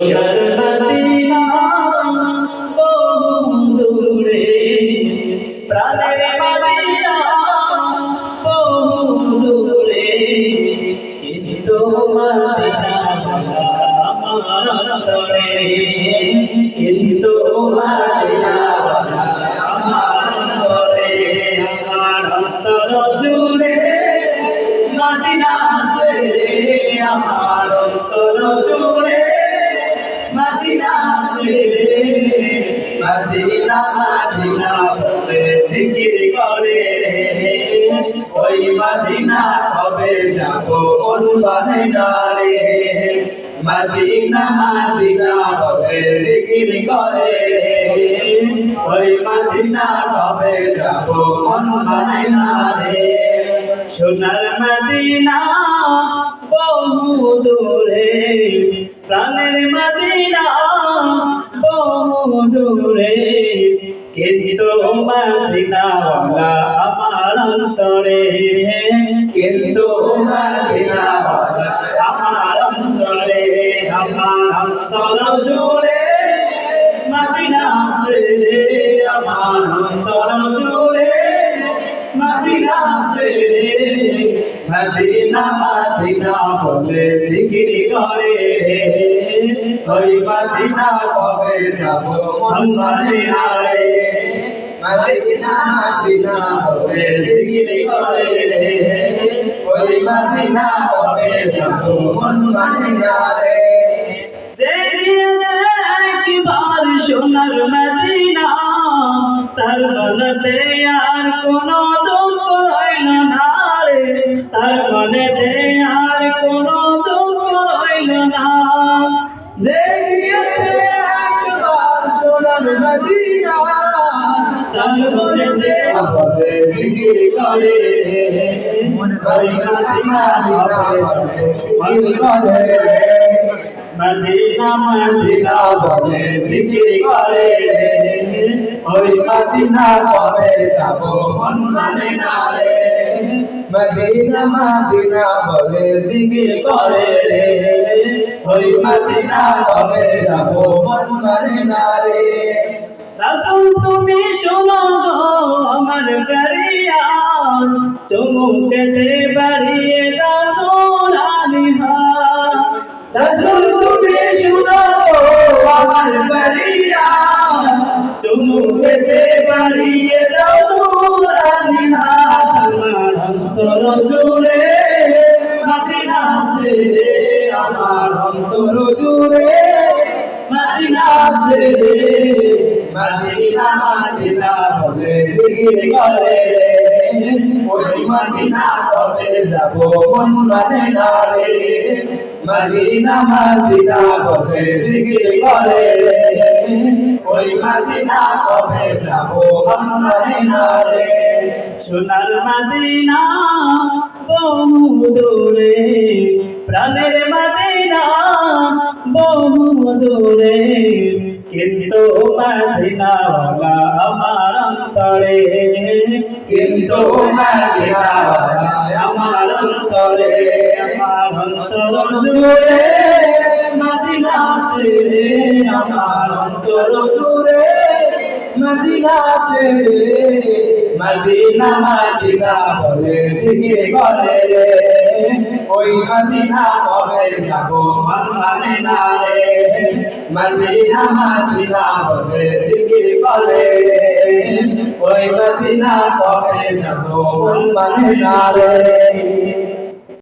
Medina বহু দূরে প্রাণের মদিনা বহু দূরে কিন্তু মদিনা আমার অন্তরে কিন্তু মদিনা আমার অন্তরে আমার অন্তর জুড়ে মদিনা আছে আমার অন্তর জুড়ে মদিনা আছে মদিনা মদিনা বলে জিকির করে ওই মদিনা কবে যাব কোন বানারে মদিনা মদিনা বলে জিকির করে ওই মদিনা কবে যাব কোন বানারে সোনার মদিনা বহু দূরে প্রাণের মদিনা বহু দূরে কিন্তু মদিনাওয়ালা আমার অন্তরে কিন্তু মদিনাওয়ালা আমার অন্তরে আমার অন্তর জুড়ে মদিনা আছে আমার অন্তর জুড়ে মদিনা আছে মদিনা মদিনা বলে জিকির করে ওই মদিনা কবে যাব মন মদিনারে মদিনা মদিনা বলে জিকির করে ওই মদিনা কবে যাব মন মদিনারে যে গিয়েছে একবার সোনার মদিনা তার মনেতে আর কোনো দুঃখ হইল না রে তার মনেতে আর কোনো দুঃখ হইল না যে গিয়েছে একবার সোনার মদিনা তার মনেতে হবে জিকির করে মদিনা মদিনা বলে জিকির করে ওই মদিনা কবে যাব মন মদিনারে মদিনা মদিনা বলে জিকির করে ওই মদিনা কবে যাব মন মদিনারে রাসূল তুমি শোনো আমার ফরিয়াদ চুমুকেতে বাড়িয়ে দাও নুরানি হাত রাসূল তুমি শোনো আমার ফরিয়াদ চুমুকেতে বাড়িয়ে দাও নুরানি হাত আমার অন্তর জুড়ে মদিনা আছে আমার অন্তর জুড়ে মদিনা আছে মদিনা মদিনা বলে জিকির করে ওই মদিনা কবে যাব মন মদিনারে মদিনা মদিনা বলে জিকির করে ওই মদিনা কবে যাব মন মদিনারে সোনার মদিনা বহু দূরে প্রাণের মদিনা বহু দূরে কিন্তু মদিনাওয়ালা আমার অন্তরে কিন্তু মদিনাওয়ালা আমার অন্তরে আমার অন্তর জুড়ে মদিনা আছে আমার অন্তর জুড়ে মদিনা আছে মদিনা মদিনা বলে জিকির করে ওই মদিনা কবে যাব মন মদিনারে মদিনা মদিনা বলে জিকির করে ওই মদিনা কবে যাব মন মদিনারে